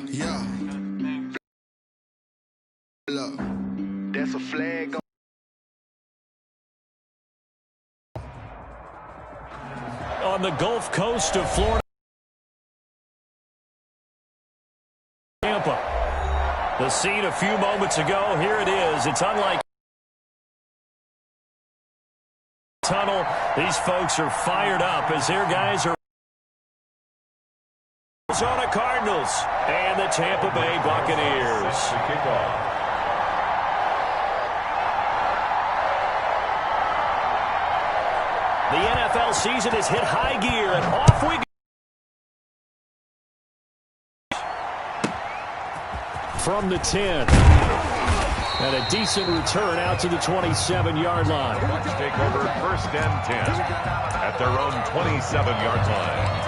Yeah. Look, that's a flag. On the Gulf Coast of Florida. Tampa. The scene a few moments ago. Here it is. It's unlike tunnel. These folks are fired up as their guys are Arizona Cardinals and the Tampa Bay Buccaneers. The NFL season has hit high gear, and off we go. From the 10. And a decent return out to the 27-yard line. Bucs take over 1st and 10 at their own 27-yard line.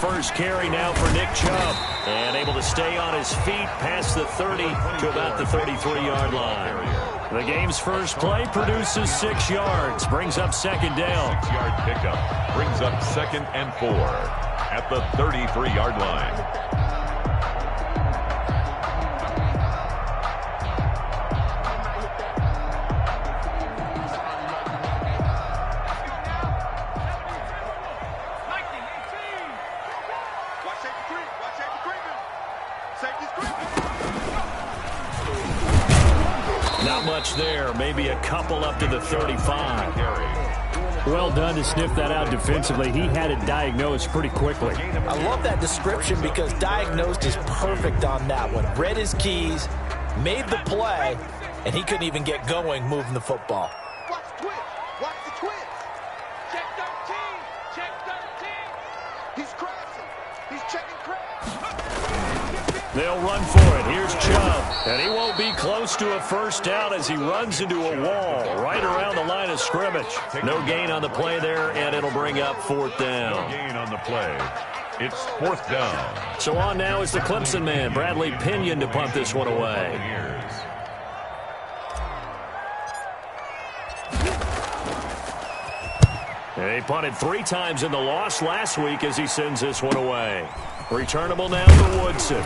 First carry now for Nick Chubb. And able to stay on his feet past the 30 to about the 33-yard line. The game's first play produces 6 yards. Brings up second down. 6-yard pickup. Brings up 2nd and 4 at the 33-yard line. Not much there. Maybe a couple up to the 35. Well done to sniff that out defensively. He had it diagnosed pretty quickly. I love that description because diagnosed is perfect on that one. Read his keys, made the play, and he couldn't even get going moving the football. Watch the twist. Watch the twist. Check 13. Check 13. He's crashing. He's checking crash. They'll run for it. Here's Chubb. And he won't be close to a first down as he runs into a wall right around the line of scrimmage. No gain on the play there, and it'll bring up 4th down. No gain on the play. It's 4th down. So on now is the Clemson man, Bradley Pinion, to punt this one away. He punted 3 times in the loss last week as he sends this one away. Returnable now for Woodson.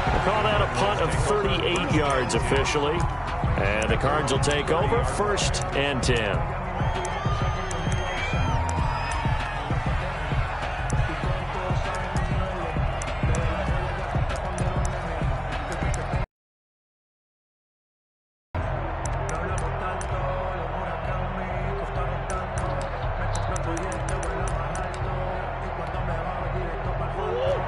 We'll call that a punt of 38 yards officially. And the Cards will take over 1st and 10.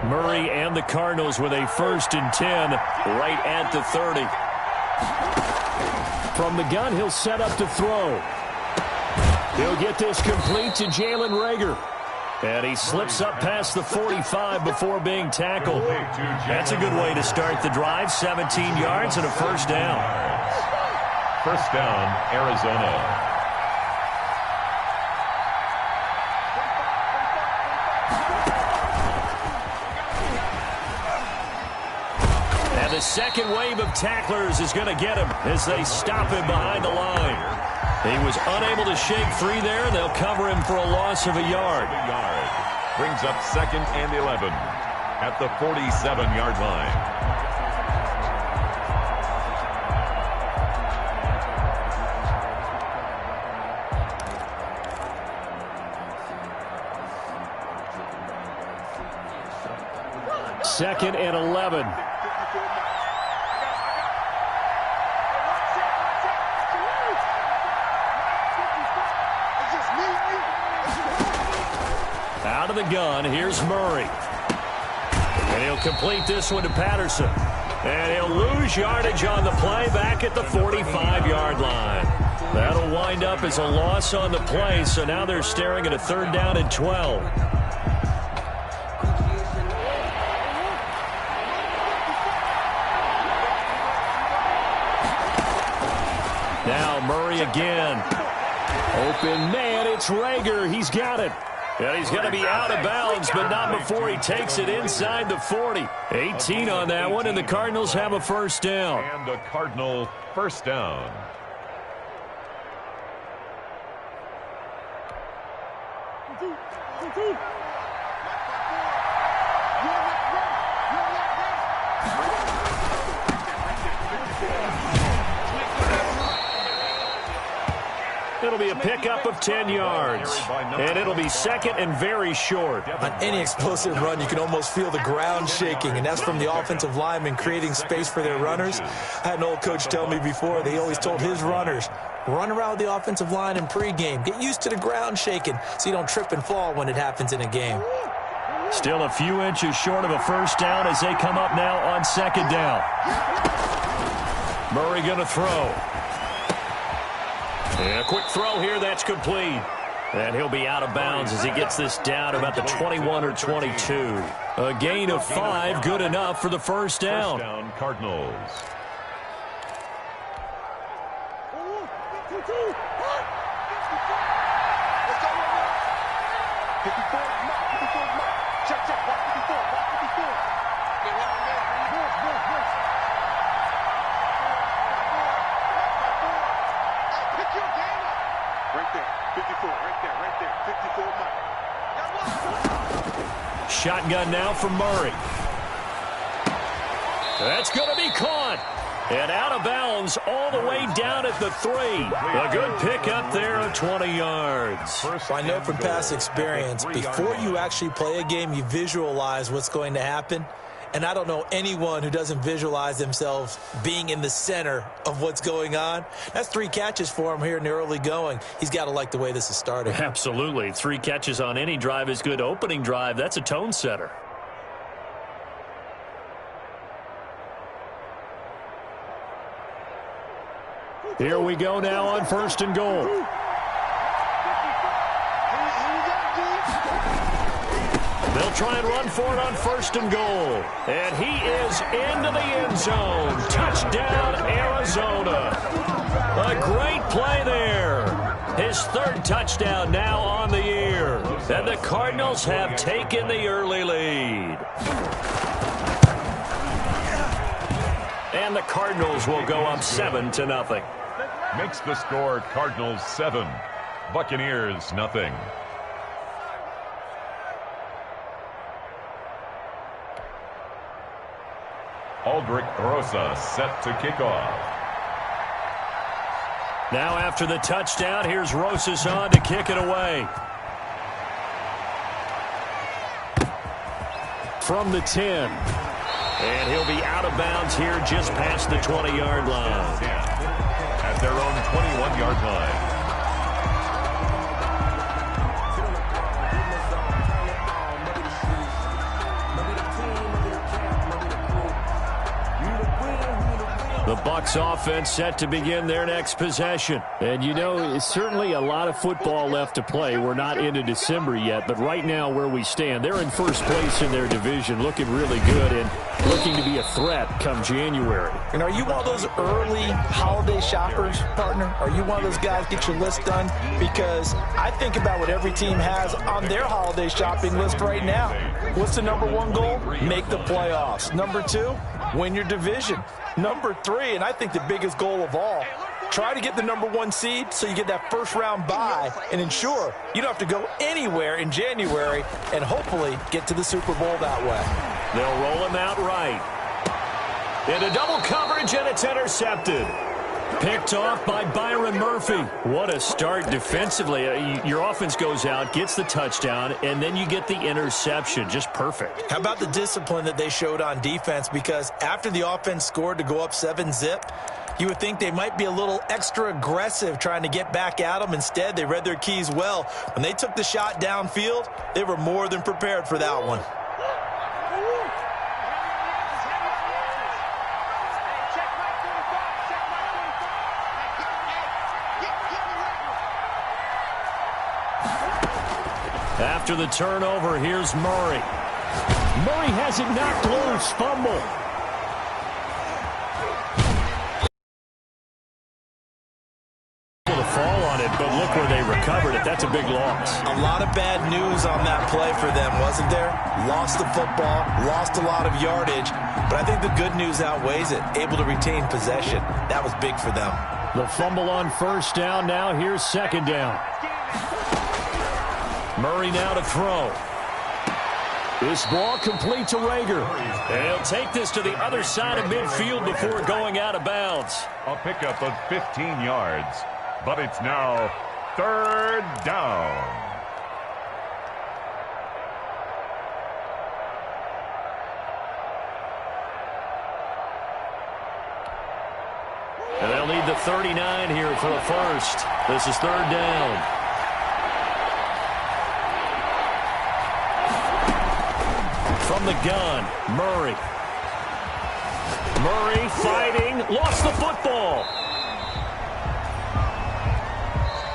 Murray and the Cardinals with a 1st and 10 right at the 30. From the gun, he'll set up to throw. He'll get this complete to Jalen Reagor. And he slips up past the 45 before being tackled. That's a good way to start the drive. 17 yards and a 1st down. 1st down, Arizona. The second wave of tacklers is going to get him as they stop him behind the line. He was unable to shake free there, and they'll cover him for a loss of a yard. Brings up 2nd and 11 at the 47-yard line. Second and 11. Out of the gun, here's Murray. And he'll complete this one to Patterson. And he'll lose yardage on the play back at the 45-yard line. That'll wind up as a loss on the play, so now they're staring at a 3rd down and 12. Murray again. Open man, it's Rager. He's got it. And he's going to be out of bounds, but not before he takes it inside the 40. 18 on that one, and the Cardinals have a first down. And a Cardinal first down. It'll be a pickup of 10 yards, and it'll be second and very short. On any explosive run, you can almost feel the ground shaking, and that's from the offensive linemen creating space for their runners. I had an old coach tell me before, they always told his runners, run around the offensive line in pregame. Get used to the ground shaking so you don't trip and fall when it happens in a game. Still a few inches short of a first down as they come up now on second down. Murray going to throw. And a quick throw here, that's complete. And he'll be out of bounds as he gets this down about the 21 or 22. A gain of 5, good enough for the first down. First down, Cardinals. Shotgun now for Murray. That's going to be caught. And out of bounds all the way down at the 3. A good pickup there of 20 yards. I know from past experience, before you actually play a game, you visualize what's going to happen. And I don't know anyone who doesn't visualize themselves being in the center of what's going on. That's 3 catches for him here in the early going. He's got to like the way this is starting. Absolutely. 3 catches on any drive is good. Opening drive, that's a tone setter. Here we go now on first and goal. They'll try and run for it on first and goal. And he is into the end zone. Touchdown, Arizona. A great play there. His 3rd touchdown now on the year. And the Cardinals have taken the early lead. And the Cardinals will go up 7-0. Makes the score Cardinals 7, Buccaneers nothing. Aldrich Rosa set to kick off. Now after the touchdown, here's Rosas on to kick it away. From the 10. And he'll be out of bounds here just past the 20-yard line. At their own 21-yard line. The Bucs offense set to begin their next possession. And, you know, it's certainly a lot of football left to play. We're not into December yet, but right now where we stand, they're in first place in their division, looking really good and looking to be a threat come January. And are you one of those early holiday shoppers, partner? Are you one of those guys get your list done? Because I think about what every team has on their holiday shopping list right now. What's the number 1 goal? Make the playoffs. Number 2, win your division. Number 3, and I think the biggest goal of all, try to get the number 1 seed so you get that first-round bye and ensure you don't have to go anywhere in January and hopefully get to the Super Bowl that way. They'll roll him out right. Into double coverage, and it's intercepted. Picked off by Byron Murphy. What a start defensively. Your offense goes out, gets the touchdown, and then you get the interception. Just perfect. How about the discipline that they showed on defense? Because after the offense scored to go up 7-zip, you would think they might be a little extra aggressive trying to get back at them. Instead, they read their keys well. When they took the shot downfield, they were more than prepared for that one. After the turnover, here's Murray. Murray has it knocked loose. Fumble. like where they recovered it. That's a big loss. A lot of bad news on that play for them, wasn't there? Lost the football, lost a lot of yardage, but I think the good news outweighs it. Able to retain possession. That was big for them. The fumble on first down. Now here's second down. Murray now to throw. This ball complete to Rager. And he'll take this to the other side of midfield before going out of bounds. A pickup of 15 yards, but it's now third down. And they'll need the 39 here for a first. This is third down. From the gun, Murray. Murray fighting, lost the football.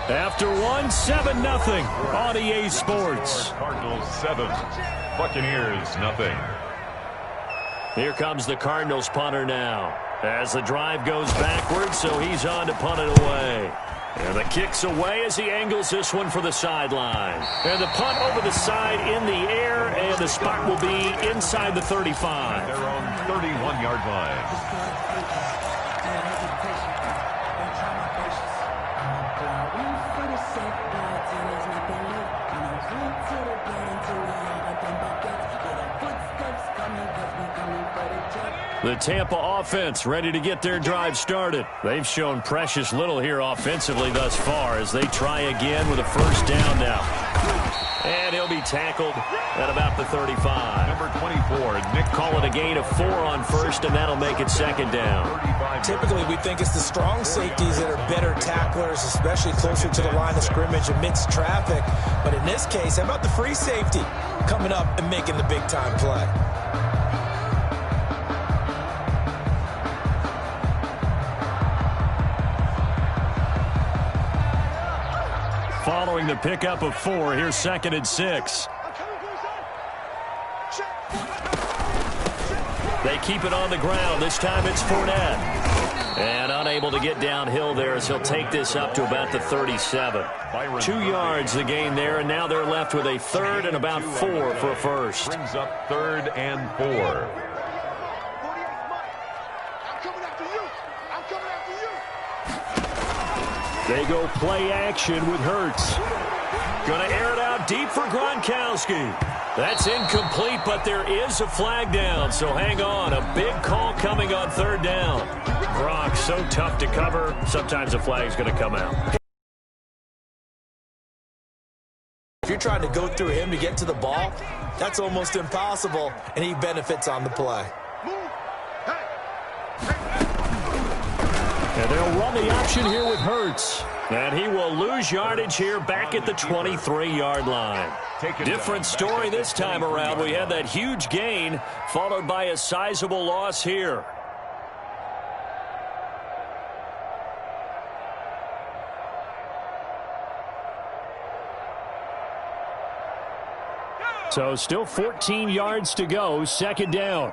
After one, 7-0 on EA Sports. Cardinals 7, Buccaneers 0. Here comes the Cardinals punter now. As the drive goes backwards, so he's on to punt it away. And the kick's away as he angles this one for the sideline. And the punt over the side in the air, and the spot will be inside the 35. Their own 31-yard line. The Tampa offense ready to get their drive started. They've shown precious little here offensively thus far as they try again with a first down now. And he'll be tackled at about the 35. Number 24, Nick. Call it a gain of 4 on first, and that'll make it second down. Typically, we think it's the strong safeties that are better tacklers, especially closer to the line of scrimmage amidst traffic. But in this case, how about the free safety coming up and making the big-time play? Following the pickup of 4, here's 2nd and 6. They keep it on the ground. This time it's Fournette. And unable to get downhill there as he'll take this up to about the 37. 2 yards the gain there, and now they're left with a 3rd and about 4 for a first. Brings up 3rd and 4. They go play action with Hurts. Going to air it out deep for Gronkowski. That's incomplete, but there is a flag down, so hang on. A big call coming on 3rd down. Gronk so tough to cover, sometimes a flag's going to come out. If you're trying to go through him to get to the ball, that's almost impossible, and he benefits on the play. And they'll run the option here with Hurts. And he will lose yardage here back at the 23-yard line. Different story this time around. We had that huge gain followed by a sizable loss here. So still 14 yards to go, 2nd down.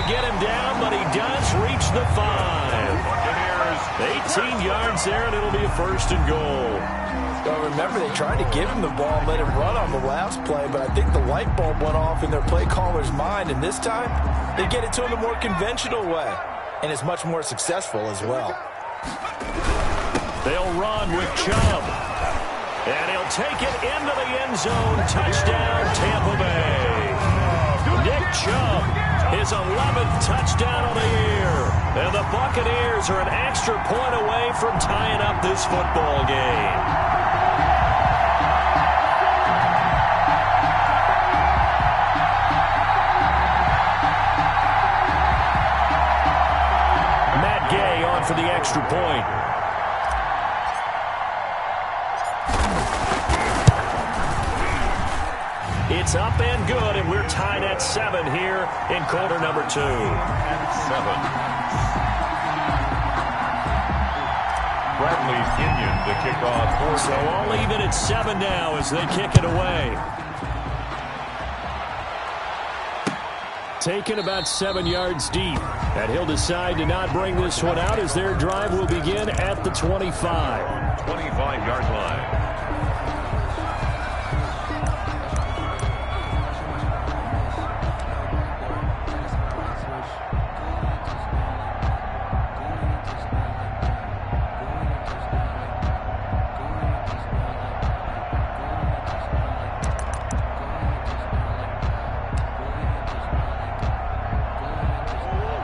Get him down, but he does reach the 5. 18 yards there, and it'll be a 1st and goal. Well, remember, they tried to give him the ball and let him run on the last play, but I think the light bulb went off in their play caller's mind, and this time they get it to him the more conventional way, and it's much more successful as well. They'll run with Chubb, and he'll take it into the end zone. Touchdown, Tampa Bay. Nick Chubb, his 11th touchdown of the year. And the Buccaneers are an extra point away from tying up this football game. Matt Gay on for the extra point. It's up and good, and we're tied at 7 here in quarter number 2. 7. Bradley Kenyon to kick off. So all even at 7 now as they kick it away. taken about 7 yards deep. And he'll decide to not bring this one out as their drive will begin at the 25. 25-yard line.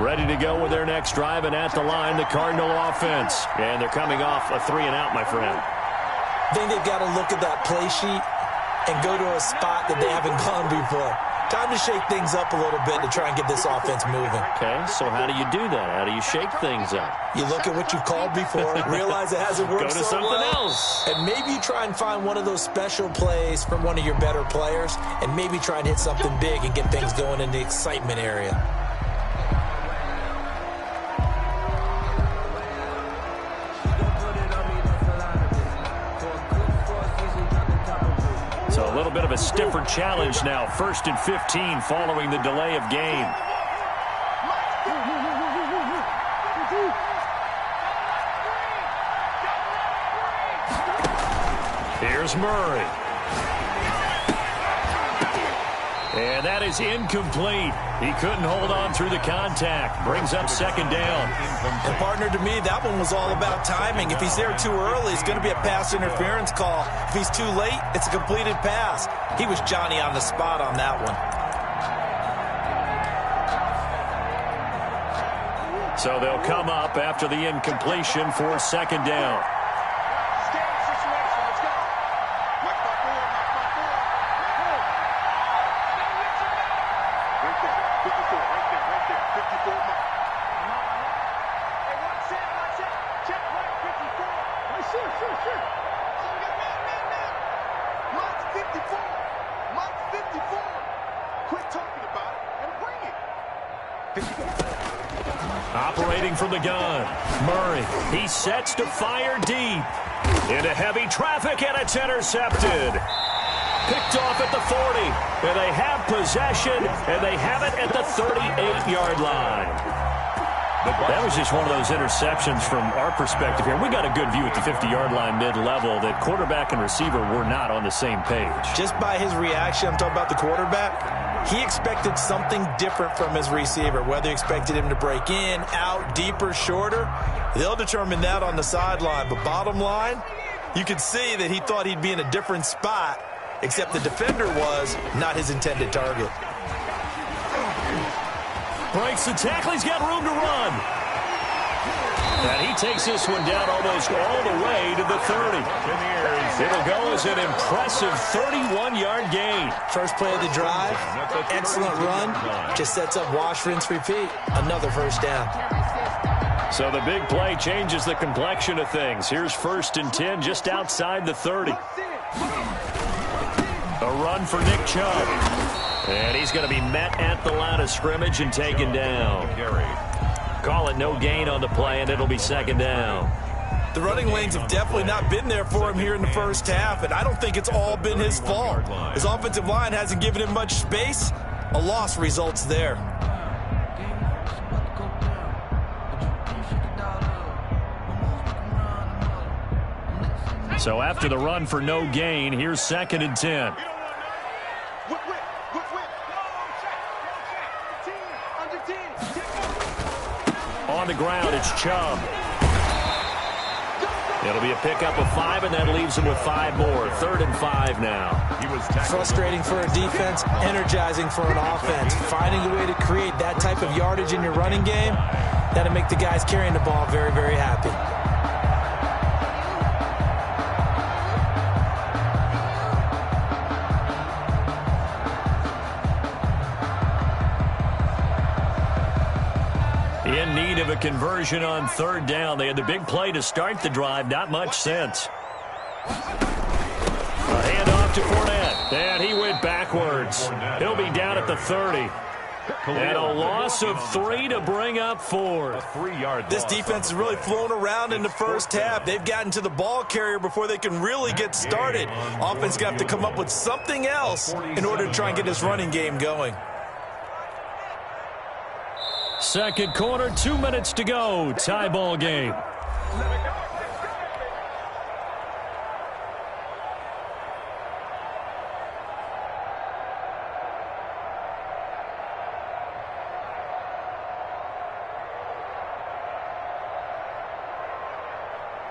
Ready to go with their next drive, and at the line, the Cardinal offense. And they're coming off a 3-and-out, my friend. I think they've got to look at that play sheet and go to a spot that they haven't gone before. Time to shake things up a little bit to try and get this offense moving. Okay, so how do you do that? How do you shake things up? You look at what you've called before, realize it hasn't worked go to so something well, else. and maybe you try and find one of those special plays from one of your better players, and maybe try and hit something big and get things going in the excitement area. So a little bit of a stiffer challenge now. 1st and 15 following the delay of game. Here's Murray. And that is incomplete. He couldn't hold on through the contact. Brings up 2nd down. And partner, to me, that one was all about timing. If he's there too early, it's going to be a pass interference call. If he's too late, it's a completed pass. He was Johnny on the spot on that one. So they'll come up after the incompletion for 2nd down. Operating from the gun, Murray. He sets to fire deep. Into heavy traffic, and it's intercepted. Picked off at the 40. And they have possession, and they have it at the 38-yard line. That was just one of those interceptions from our perspective here. We got a good view at the 50-yard line mid-level that quarterback and receiver were not on the same page. Just by his reaction, I'm talking about the quarterback, he expected something different from his receiver. Whether he expected him to break in, out, deeper, shorter, they'll determine that on the sideline. But bottom line, you could see that he thought he'd be in a different spot, except the defender was not his intended target. Breaks the tackle. He's got room to run. And he takes this one down almost all the way to the 30. It'll go as an impressive 31-yard gain. First play of the drive, excellent run. Just sets up wash, rinse, repeat. Another 1st down. So the big play changes the complexion of things. Here's 1st and 10 just outside the 30. A run for Nick Chubb. And he's going to be met at the line of scrimmage and taken down. Call it no gain on the play, and it'll be 2nd down. The running lanes have definitely not been there for him here in the first half, and I don't think it's all been his fault. His offensive line hasn't given him much space. A loss results there. So after the run for no gain, here's 2nd and 10. On the ground, it's Chubb. It'll be a pickup of 5, and that leaves him with 5 more. 3rd and 5 now. Frustrating for a defense, energizing for an offense. Finding a way to create that type of yardage in your running game, that'll make the guys carrying the ball very, very happy. In need of a conversion on 3rd down. They had the big play to start the drive. Not much sense. A handoff to Fournette. And he went backwards. He'll be down at the 30. And a loss of 3 to bring up 4. This defense has really flown around in the first half. They've gotten to the ball carrier before they can really get started. Offense got to come up with something else in order to try and get this running game going. Second quarter, 2 minutes to go. Tie ball game.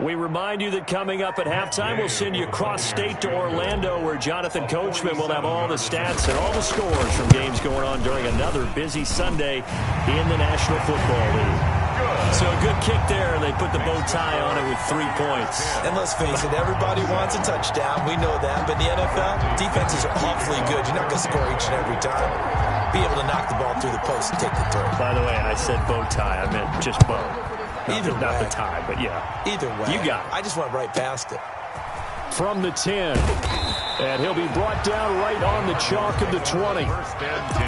We remind you that coming up at halftime, we'll send you cross-state to Orlando, where Jonathan Coachman will have all the stats and all the scores from games going on during another busy Sunday in the National Football League. So a good kick there. They put the bow tie on it with 3 points. And let's face it, everybody wants a touchdown. We know that. But in the NFL, defenses are awfully good. You're not going to score each and every time. Be able to knock the ball through the post and take the throw. By the way, I said bow tie. I meant just bow. Either way. Not the tie, but yeah. Either way. You got it. I just went right past it. From the 10. And he'll be brought down right on the chalk of the 20. First and 10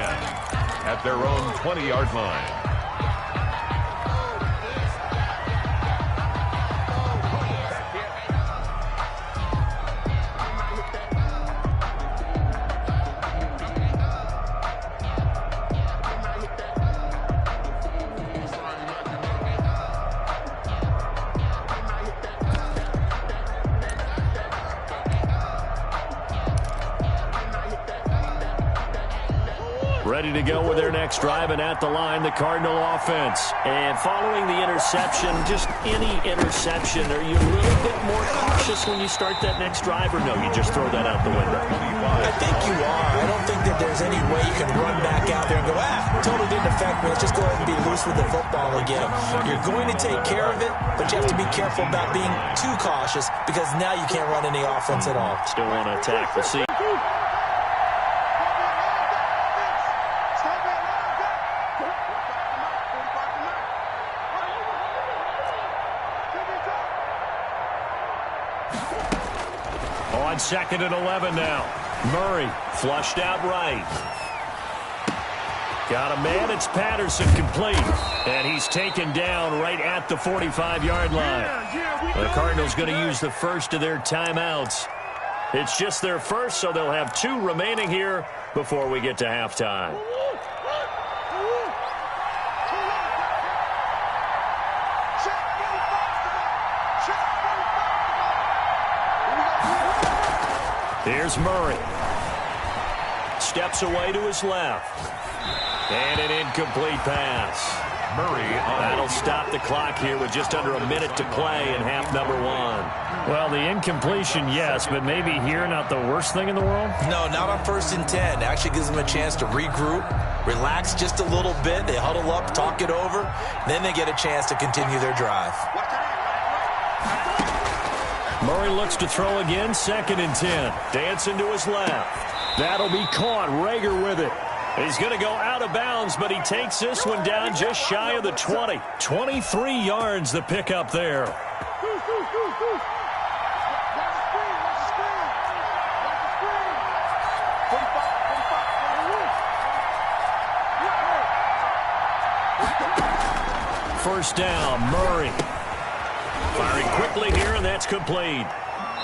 at their own 20-yard line. Ready to go with their next drive, and at the line, the Cardinal offense. And following the interception, just any interception, are you a little bit more cautious when you start that next drive, or no, you just throw that out the window? I think you are. I don't think that there's any way you can run back out there and go, totally didn't affect me. Let's just go ahead and be loose with the football again. You're going to take care of it, but you have to be careful about being too cautious, because now you can't run any offense at all. Still want to attack. We'll see. On second and 11 now. Murray flushed out right. Got a man. It's Patterson, complete. And he's taken down right at the 45-yard line. The Cardinals going to use the first of their timeouts. It's just their first, so they'll have 2 remaining here before we get to halftime. Here's Murray. Steps away to his left. And an incomplete pass. Murray That'll stop the clock here with just under a minute to play in half number 1. Well, the incompletion, yes, but maybe here not the worst thing in the world? No, not on 1st and 10. Actually gives them a chance to regroup, relax just a little bit. They huddle up, talk it over, then they get a chance to continue their drive. Murray looks to throw again, 2nd and 10. Dancing to his left. That'll be caught. Rager with it. He's going to go out of bounds, but he takes this one down just shy of the 20. 23 yards the pickup there. First down, Murray. Firing quickly here, and that's complete.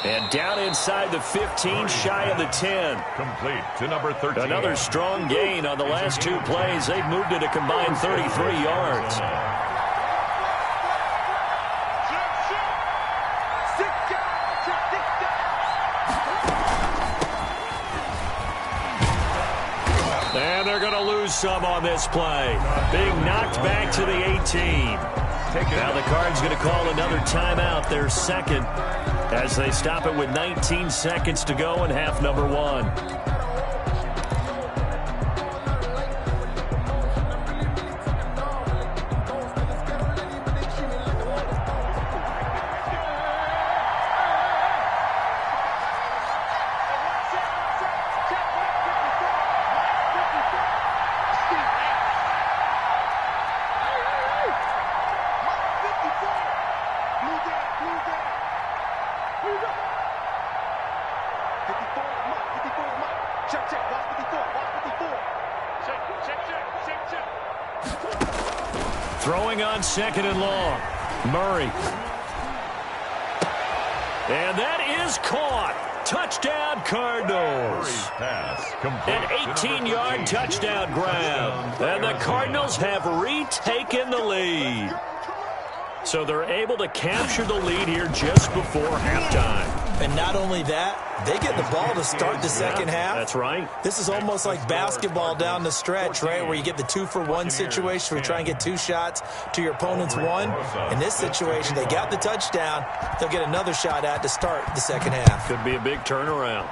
And down inside the 15, shy of the 10. complete to number 13. Another strong gain on the last 2 plays. They've moved it a combined 33 yards. And they're going to lose some on this play. Being knocked back to the 18. Now the Cards going to call another timeout, their second, as they stop it with 19 seconds to go in half number 1. Throwing on 2nd and long. Murray. And that is caught. touchdown, Cardinals. An 18-yard touchdown grab. And the Cardinals have retaken the lead. So they're able to capture the lead here just before halftime. And not only that, they get the ball to start the second half. That's right. This is almost like basketball down the stretch, right, where you get the 2-for-1 situation where you try and get 2 shots to your opponent's 1. In this situation, they got the touchdown. They'll get another shot at to start the second half. Could be a big turnaround.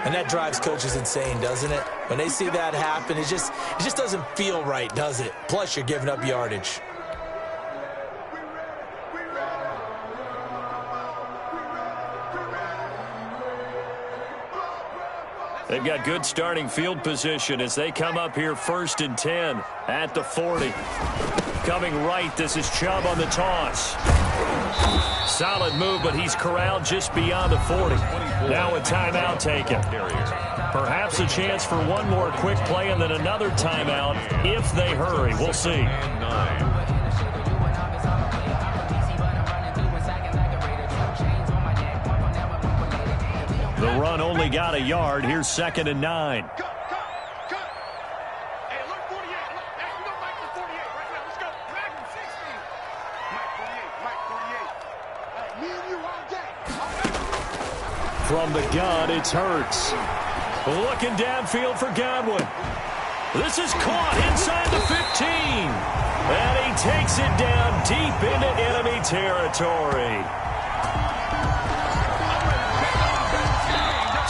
And that drives coaches insane, doesn't it? When they see that happen, it just doesn't feel right, does it? Plus, you're giving up yardage. They've got good starting field position as they come up here 1st and 10 at the 40. Coming right, this is Chubb on the toss. Solid move, but he's corralled just beyond the 40. Now a timeout taken. Perhaps a chance for one more quick play and then another timeout if they hurry. We'll see. The run only got a yard. Here's 2nd and 9. From the gun, it's Hurts. Looking downfield for Godwin. This is caught inside the 15. And he takes it down deep into enemy territory.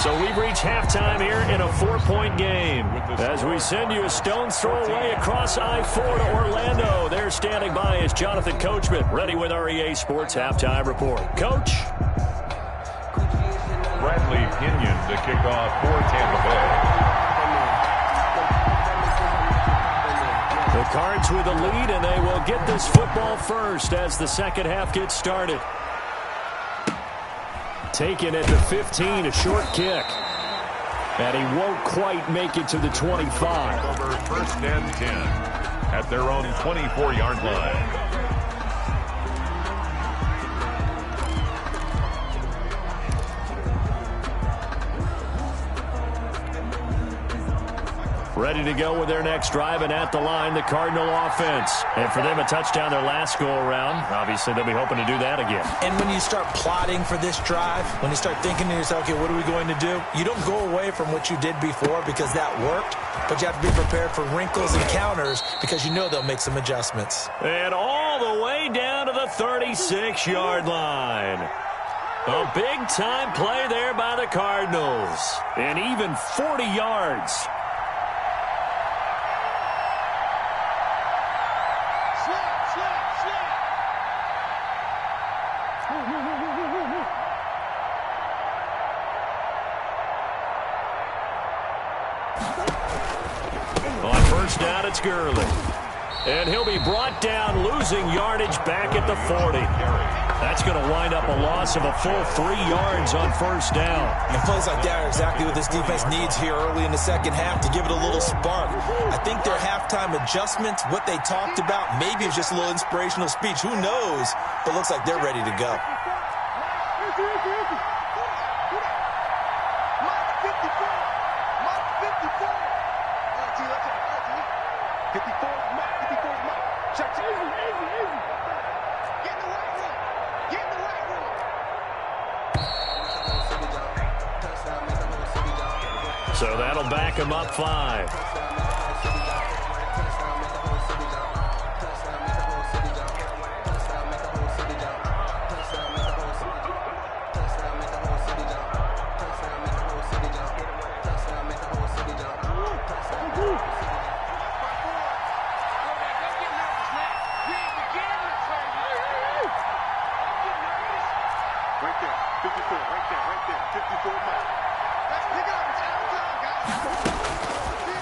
So we've reached halftime here in a 4-point game. As we send you a stone's throw away across I-4 to Orlando. There standing by is Jonathan Coachman, ready with our EA Sports Halftime Report. Coach? Bradley Pinion to kick off for Tampa Bay. The Cards with the lead, and they will get this football first as the second half gets started. Taken at the 15, a short kick. And he won't quite make it to the 25. Over 1st and 10 at their own 24-yard line. Ready to go with their next drive, and at the line, the Cardinal offense. And for them, a touchdown their last go-around. Obviously, they'll be hoping to do that again. And when you start plotting for this drive, when you start thinking to yourself, okay, what are we going to do? You don't go away from what you did before because that worked, but you have to be prepared for wrinkles and counters because you know they'll make some adjustments. And all the way down to the 36-yard line. A big-time play there by the Cardinals. And even 40 yards. On first down, it's Gurley. And he'll be brought down, losing yardage back at the 40. That's going to wind up a loss of a full 3 yards on first down. And plays like that are exactly what this defense needs here early in the second half to give it a little spark. I think their halftime adjustments, what they talked about, maybe it's just a little inspirational speech. Who knows? But looks like they're ready to go. So that'll back him up 5.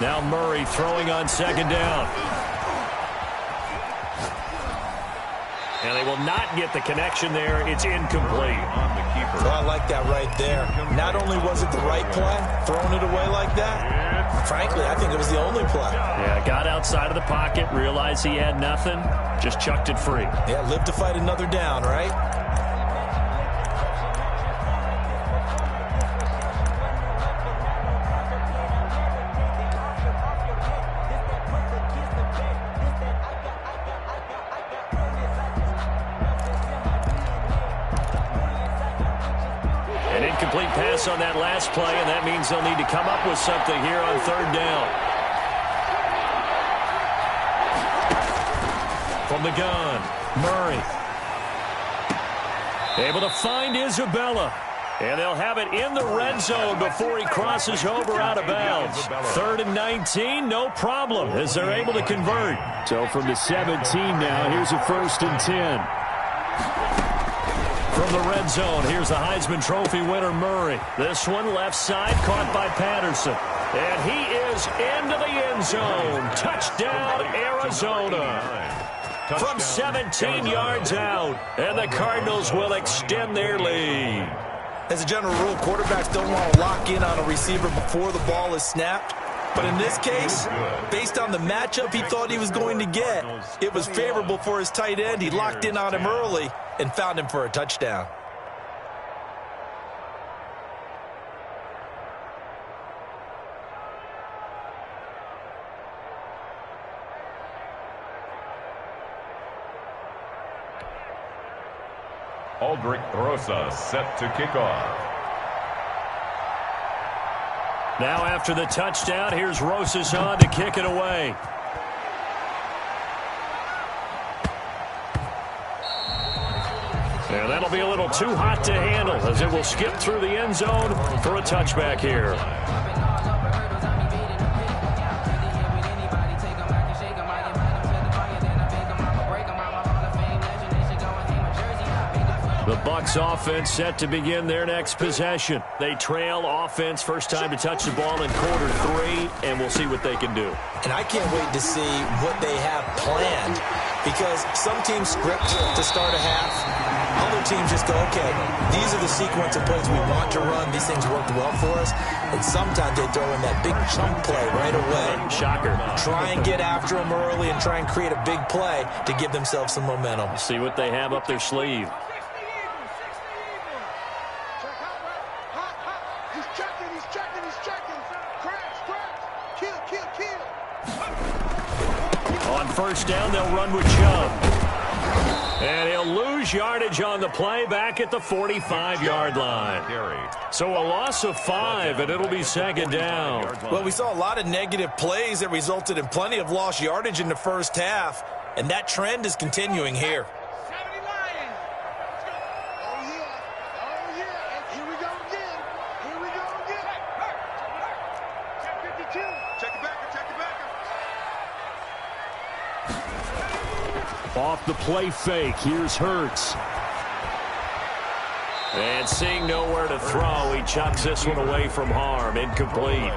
Now Murray throwing on second down. And they will not get the connection there. It's incomplete. Well, I like that right there. Not only was it the right play, throwing it away like that, Frankly, I think it was the only play. Yeah, got outside of the pocket, realized he had nothing, just chucked it free. Yeah, live to fight another down, right? An incomplete pass on that last play, and that means they'll need to come up with something here on third down. From the gun, Murray. Able to find Isabella. And they'll have it in the red zone before he crosses over out of bounds. 3rd and 19, no problem, as they're able to convert. So from the 17 now, here's a 1st and 10. From the red zone, here's the Heisman Trophy winner, Murray. This one left side, caught by Patterson. And he is into the end zone. Touchdown, Arizona. From 17 yards out, and the Cardinals will extend their lead. As a general rule, quarterbacks don't want to lock in on a receiver before the ball is snapped. But in this case, based on the matchup he thought he was going to get, it was favorable for his tight end. He locked in on him early and found him for a touchdown. Aldrich Rosa set to kick off. Now after the touchdown, here's Rosas on to kick it away. And that'll be a little too hot to handle as it will skip through the end zone for a touchback here. The Bucs offense set to begin their next possession. They trail offense, first time to touch the ball in quarter 3, and we'll see what they can do. And I can't wait to see what they have planned, because some teams script to start a half. Other teams just go, okay, these are the sequence of plays we want to run. These things worked well for us. And sometimes they throw in that big chunk play right away. Shocker. Try and get after them early and try and create a big play to give themselves some momentum. See what they have up their sleeve. On first down, they'll run with Chubb. And he'll lose yardage on the play back at the 45-yard line. So a loss of 5, and it'll be second down. Well, we saw a lot of negative plays that resulted in plenty of lost yardage in the first half, and that trend is continuing here. Off the play fake, here's Hurts. And seeing nowhere to throw, he chucks this one away from harm. Incomplete.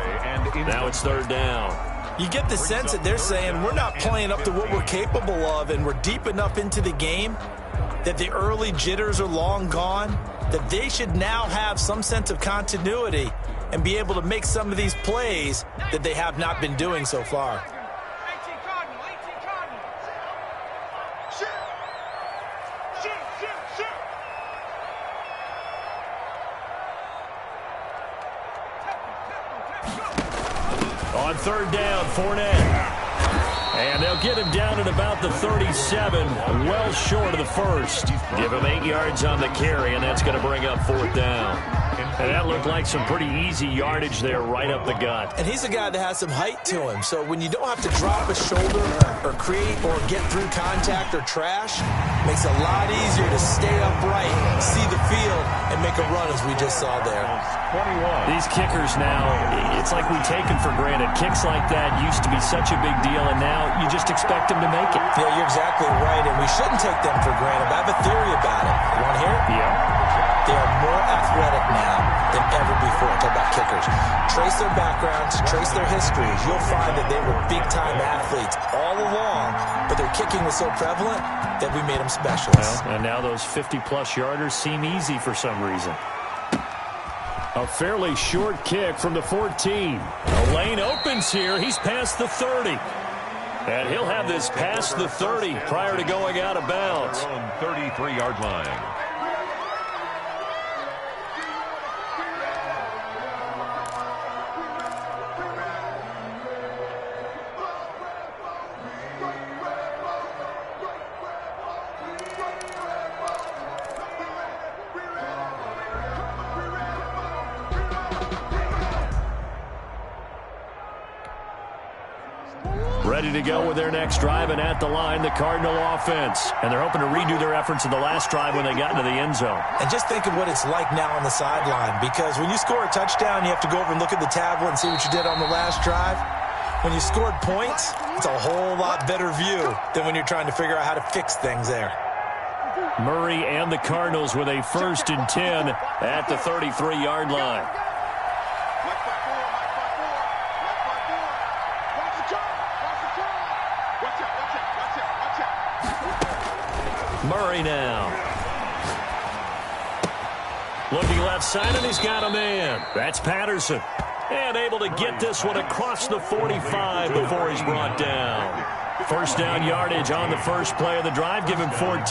Now it's third down. You get the sense that they're saying we're not playing up to what we're capable of, and we're deep enough into the game that the early jitters are long gone, that they should now have some sense of continuity and be able to make some of these plays that they have not been doing so far. On third down, Fournette. And they'll get him down at about the 37, well short of the first. Give him 8 yards on the carry, and that's going to bring up fourth down. And that looked like some pretty easy yardage there right up the gut. And he's a guy that has some height to him, so when you don't have to drop a shoulder or create or get through contact or trash, makes it a lot easier to stay upright, see the field, and make a run as we just saw there. 21. These kickers now, it's like we take them for granted. Kicks like that used to be such a big deal, and now you just expect them to make it. Yeah, you're exactly right, and we shouldn't take them for granted. But I have a theory about it. You want to hear it? Yeah. They are more athletic now than ever before. Talk about kickers. Trace their backgrounds, trace their histories. You'll find that they were big-time athletes all along, but their kicking was so prevalent that we made them specialists. Well, and now those 50-plus yarders seem easy for some reason. A fairly short kick from the 14. The lane opens here. He's past the 30. And he'll have this past the 30 prior to going out of bounds. 33-yard line. Ready to go with their next drive, and at the line, the Cardinal offense. And they're hoping to redo their efforts in the last drive when they got into the end zone. And just think of what it's like now on the sideline, because when you score a touchdown, you have to go over and look at the tablet and see what you did on the last drive. When you scored points, it's a whole lot better view than when you're trying to figure out how to fix things there. Murray and the Cardinals with a 1st and 10 at the 33-yard line. Murray now. Looking left side, and he's got a man. That's Patterson. And able to get this one across the 45 before he's brought down. 1st down yardage on the first play of the drive. Give him 14.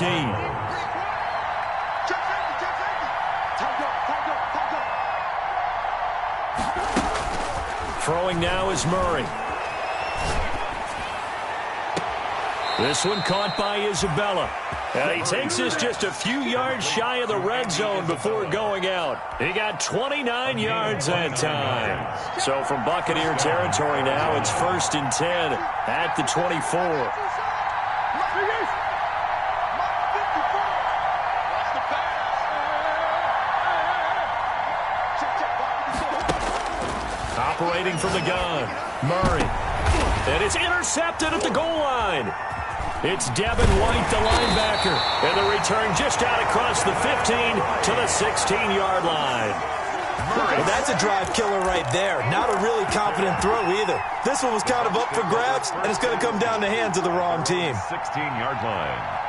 Throwing now is Murray. This one caught by Isabella. And he takes this just a few yards shy of the red zone before going out. He got 29 yards that time. So from Buccaneer territory now, it's 1st and 10 at the 24. Operating from the gun, Murray. And it's intercepted at the goal line. It's Devin White, the linebacker. And the return just out across the 15 to the 16-yard line. Well, that's a drive killer right there. Not a really confident throw either. This one was kind of up for grabs, and it's going to come down the hands of the wrong team. 16-yard line.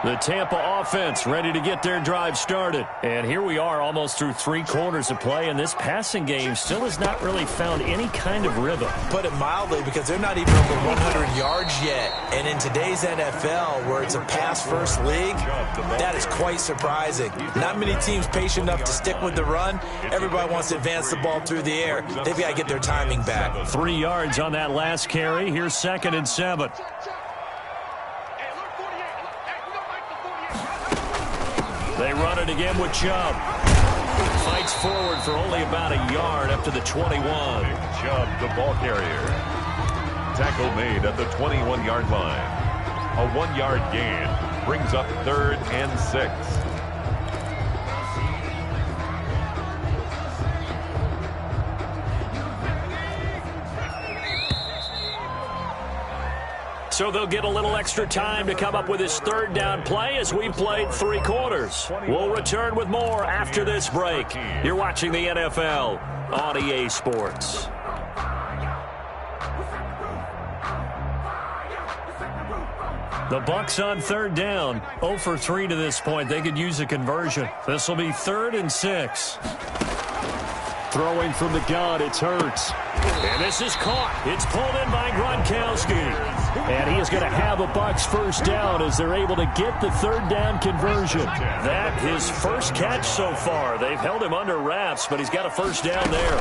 The Tampa offense ready to get their drive started. And here we are almost through 3 quarters of play, and this passing game still has not really found any kind of rhythm. Put it mildly, because they're not even over 100 yards yet. And in today's NFL, where it's a pass-first league, that is quite surprising. Not many teams patient enough to stick with the run. Everybody wants to advance the ball through the air. They've got to get their timing back. 3 yards on that last carry. Here's 2nd and 7. They run it again with Chubb. Fights forward for only about a yard up to the 21. Chubb, the ball carrier. Tackle made at the 21-yard line. A 1-yard gain brings up 3rd and 6. So they'll get a little extra time to come up with his 3rd down play as we've played 3 quarters. We'll return with more after this break. You're watching the NFL on EA Sports. The Bucs on 3rd down. 0 for 3 to this point. They could use a conversion. This will be 3rd and 6. Throwing from the gun, it's Hurts. And this is caught. It's pulled in by Gronkowski. And he is going to have a Bucs 1st down as they're able to get the 3rd down conversion. That his first catch so far. They've held him under wraps, but he's got a 1st down there.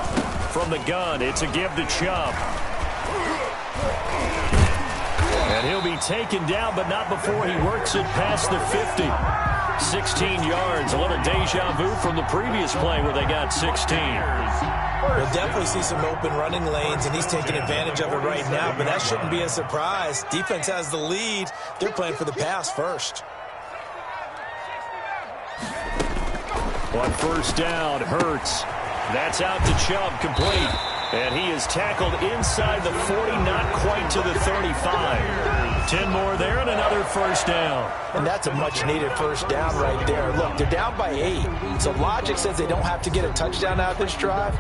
From the gun, it's a give to Chubb. And he'll be taken down, but not before he works it past the 50. 16 yards, a little deja vu from the previous play where they got 16. We'll definitely see some open running lanes, and he's taking advantage of it right now, but that shouldn't be a surprise. Defense has the lead. They're playing for the pass first. On 1st down, Hurts. That's out to Chubb, complete. And he is tackled inside the 40, not quite to the 35. 10 more there and another 1st down. And that's a much-needed 1st down right there. Look, they're down by 8. So logic says they don't have to get a touchdown out of this drive.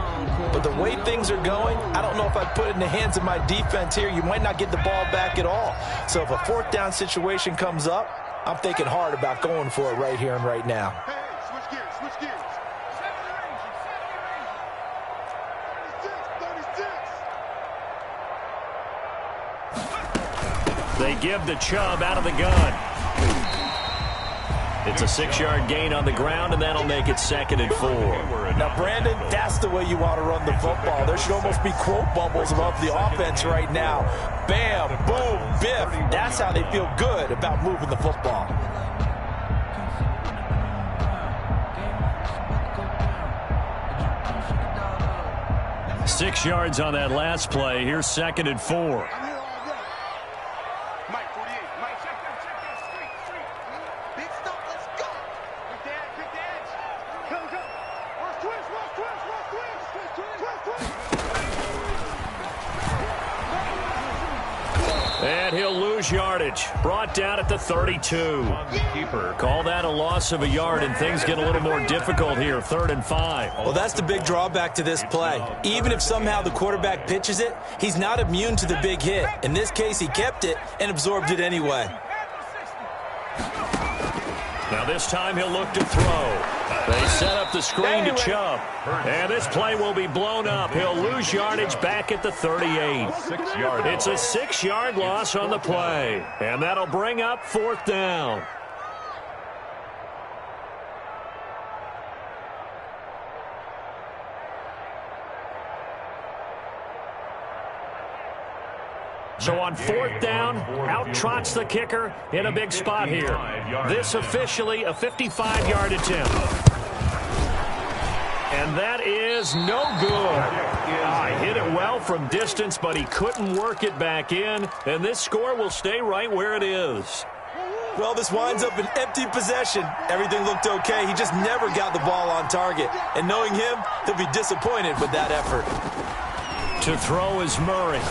But the way things are going, I don't know if I'd put it in the hands of my defense here. You might not get the ball back at all. So if a 4th down situation comes up, I'm thinking hard about going for it right here and right now. Hey, switch gears, switch gears. They give to Chubb out of the gun. It's a 6-yard gain on the ground, and that'll make it 2nd and 4. Now, Brandon, that's the way you want to run the football. There should almost be quote bubbles above the offense right now. Bam, boom, biff. That's how they feel good about moving the football. Six yards on that last play. Here's 2nd and 4. And he'll lose yardage. Brought down at the 32. Call that a loss of a yard, and things get a little more difficult here. 3rd and 5. Well, that's the big drawback to this play. Even if somehow the quarterback pitches it, he's not immune to the big hit. In this case, he kept it and absorbed it anyway. Now this time he'll look to throw. They set up the screen to Chubb. And this play will be blown up. He'll lose yardage back at the 38. It's a 6-yard loss on the play. And that'll bring up 4th down. So on 4th down, out trots the kicker in a big spot here. This officially a 55-yard attempt. And that is no good. He hit it well from distance, but he couldn't work it back in. And this score will stay right where it is. Well, this winds up an empty possession. Everything looked okay. He just never got the ball on target. And knowing him, he'll be disappointed with that effort. To throw is Murray.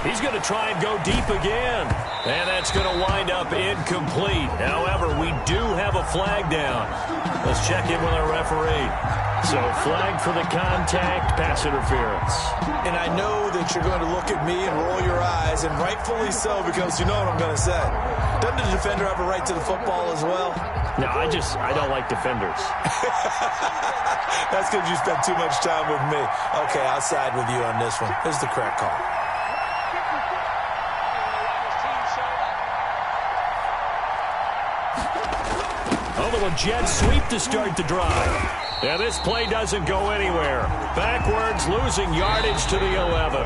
He's going to try and go deep again. And that's going to wind up incomplete. However, we do have a flag down. Let's check in with our referee. So, flag for the contact, pass interference. And I know that you're going to look at me and roll your eyes, and rightfully so, because you know what I'm going to say. Doesn't the defender have a right to the football as well? No, I don't like defenders. That's because you spent too much time with me. Okay, I'll side with you on this one. This is the correct call. A little jet sweep to start the drive. Yeah, this play doesn't go anywhere. Backwards, losing yardage to the 11.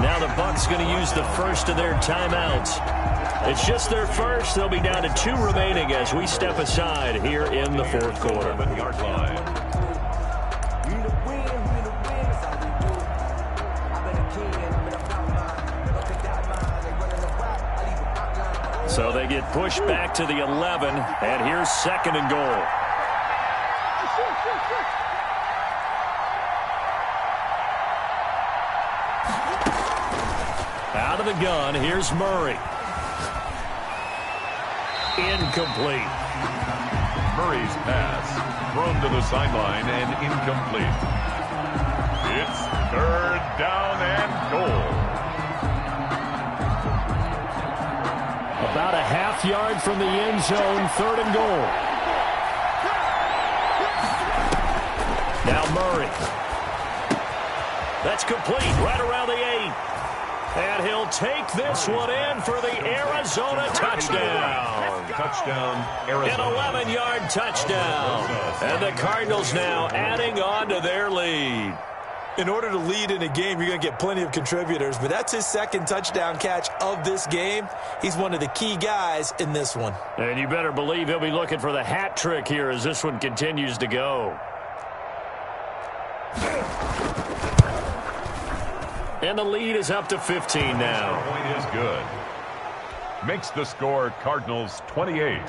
Now the Bucs going to use the first of their timeouts. It's just their first. They'll be down to 2 remaining as we step aside here in the 4th quarter. So they get pushed back to the 11, and here's 2nd and goal. Out of the gun, here's Murray. Incomplete. Murray's pass thrown to the sideline and incomplete. It's 3rd down and goal. About a half yard from the end zone, 3rd and goal. Now Murray. That's complete right around the 8. And he'll take this one in for the Arizona touchdown. Touchdown, Arizona. An 11-yard touchdown. And the Cardinals now adding on to their lead. In order to lead in a game, you're going to get plenty of contributors, but that's his 2nd touchdown catch of this game. He's one of the key guys in this one. And you better believe he'll be looking for the hat trick here as this one continues to go. And the lead is up to 15 now. Point is good. Makes the score Cardinals 28,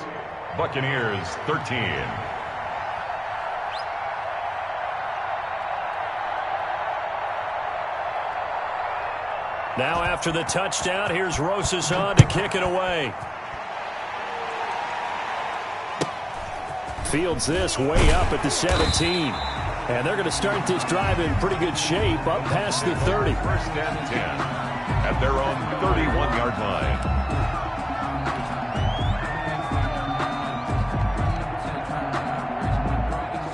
Buccaneers 13. Now after the touchdown, here's Rosas on to kick it away. Fields this way up at the 17. And they're going to start this drive in pretty good shape up past the 30. 1st and 10 at their own 31-yard line.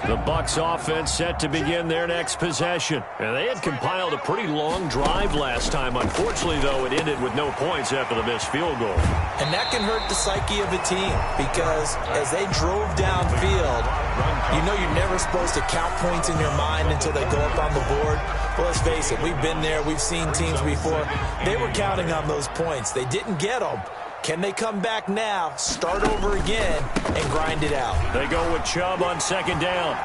The Bucs offense set to begin their next possession. And they had compiled a pretty long drive last time. Unfortunately, though, it ended with no points after the missed field goal. And that can hurt the psyche of a team because as they drove downfield, you know you're never supposed to count points in your mind until they go up on the board. Well, let's face it, we've been there. We've seen teams before. They were counting on those points. They didn't get them. Can they come back now, start over again, and grind it out? They go with Chubb on second down.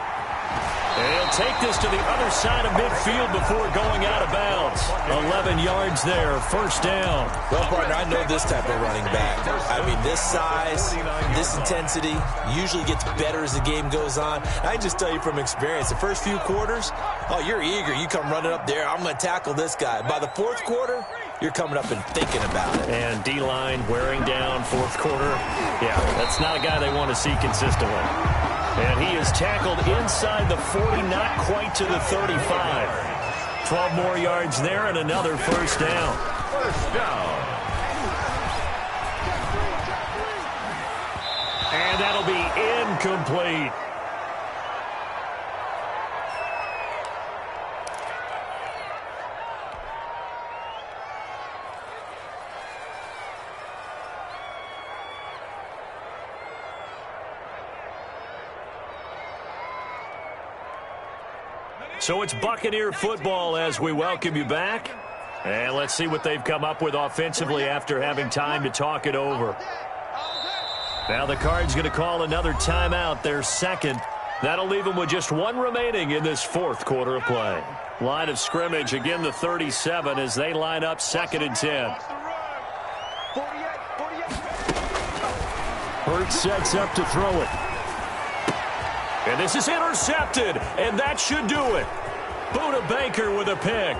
And he'll take this to the other side of midfield before going out of bounds. 11 yards there, first down. Well, partner, I know this type of running back. I mean, this size, this intensity usually gets better as the game goes on. I just tell you from experience, the first few quarters, oh, you're eager. You come running up there, I'm going to tackle this guy. By the fourth quarter, you're coming up and thinking about it. And D-line wearing down fourth quarter. Yeah, that's not a guy they want to see consistently. And he is tackled inside the 40, not quite to the 35. 12 more yards there and another first down. First down. And that'll be incomplete. So it's Buccaneer football as we welcome you back. And let's see what they've come up with offensively after having time to talk it over. Now the Cards going to call another timeout, their second. That'll leave them with just one remaining in this fourth quarter of play. Line of scrimmage, again the 37 as they line up second and 10. Hurts sets up to throw it. And this is intercepted, and that should do it. Buda Baker with a pick.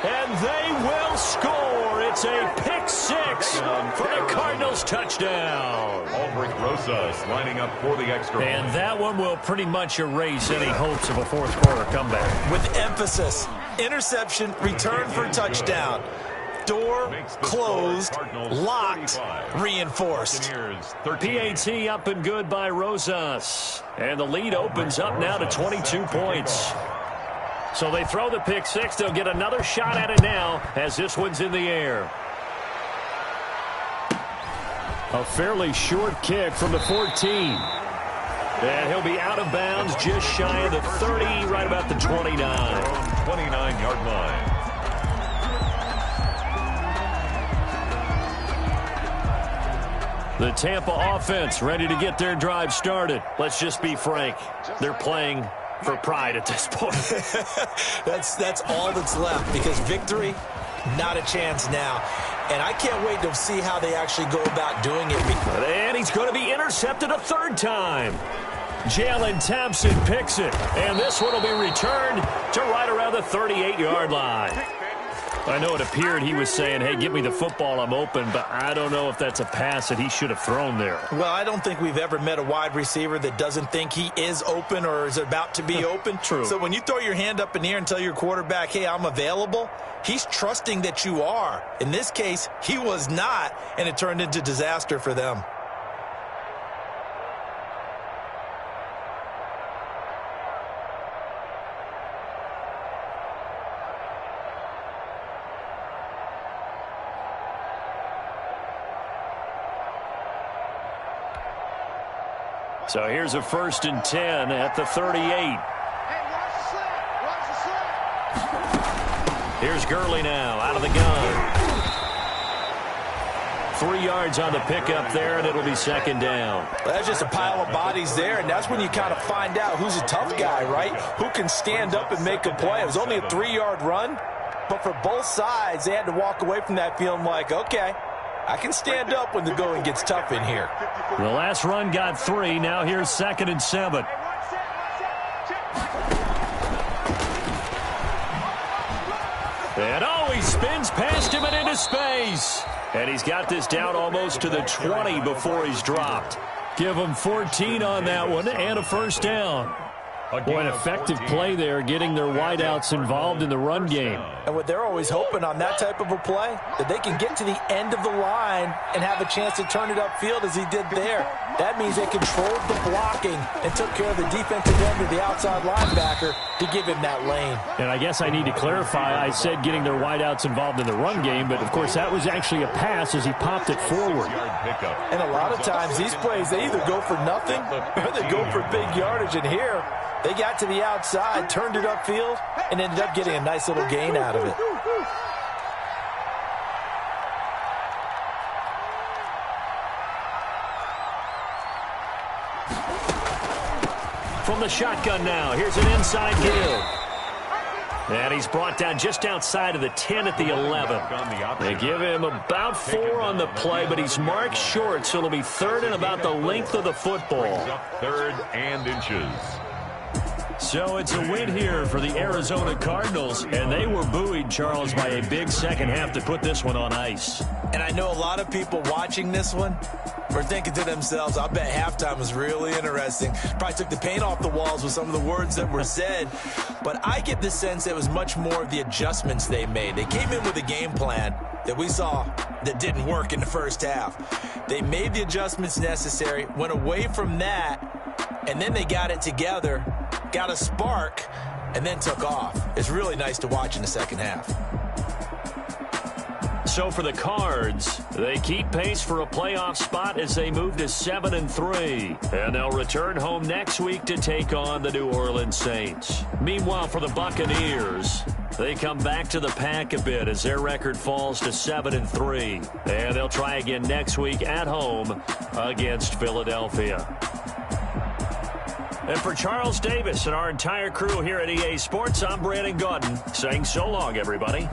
And they will score. It's a pick six for the Cardinals touchdown. Aldrich Rosas lining up for the extra point. And that one will pretty much erase any hopes of a fourth quarter comeback. With emphasis, interception, return for touchdown. Door closed, locked, reinforced. PAT up and good by Rosas. And the lead opens up now to 22 points. So they throw the pick six. They'll get another shot at it now as this one's in the air. A fairly short kick from the 14. And he'll be out of bounds just shy of the 30, right about the 29. 29-yard line. The Tampa offense ready to get their drive started. Let's just be frank. They're playing for pride at this point. That's all that's left because victory, not a chance now. And I can't wait to see how they actually go about doing it. And he's going to be intercepted a third time. Jalen Thompson picks it. And this one will be returned to right around the 38-yard line. I know it appeared he was saying, hey, give me the football, I'm open, but I don't know if that's a pass that he should have thrown there. Well, I don't think we've ever met a wide receiver that doesn't think he is open or is about to be open. True. So when you throw your hand up in the air and tell your quarterback, hey, I'm available, he's trusting that you are. In this case, he was not, and it turned into disaster for them. So here's a 1st and 10 at the 38. Here's Gurley now out of the gun. 3 yards on the pickup there, and it'll be second down. Well, that's just a pile of bodies there, and that's when you kind of find out who's a tough guy, right? Who can stand up and make a play. It was only a 3-yard run, but for both sides, they had to walk away from that feeling like, okay, I can stand up when the going gets tough in here. The last run got 3. Now here's 2nd and 7. And oh, he spins past him and into space. And he's got this down almost to the 20 before he's dropped. Give him 14 on that one and a first down. Boy, an effective play there, getting their wideouts involved in the run game. And what they're always hoping on that type of a play, that they can get to the end of the line and have a chance to turn it upfield as he did there. That means they controlled the blocking and took care of the defensive end of the outside linebacker to give him that lane. And I guess I need to clarify, I said getting their wideouts involved in the run game, but of course that was actually a pass as he popped it forward. And a lot of times these plays, they either go for nothing or they go for big yardage. And here, they got to the outside, turned it upfield, and ended up getting a nice little gain out of it. From the shotgun now, here's an inside give. And he's brought down just outside of the 10 at the 11. They give him about 4 on the play, but he's marked short, so it'll be 3rd and about the length of the football. 3rd and inches. So it's a win here for the Arizona Cardinals, and they were buoyed, Charles, by a big second half to put this one on ice. And I know a lot of people watching this one were thinking to themselves, I bet halftime was really interesting. Probably took the paint off the walls with some of the words that were said. But I get the sense it was much more of the adjustments they made. They came in with a game plan that we saw that didn't work in the first half. They made the adjustments necessary, went away from that, and then they got it together, got a spark, and then took off. It's really nice to watch in the second half. So for the Cards, they keep pace for a playoff spot as they move to 7-3. And they'll return home next week to take on the New Orleans Saints. Meanwhile, for the Buccaneers, they come back to the pack a bit as their record falls to 7-3. And they'll try again next week at home against Philadelphia. And for Charles Davis and our entire crew here at EA Sports, I'm Brandon Gaudin saying so long, everybody.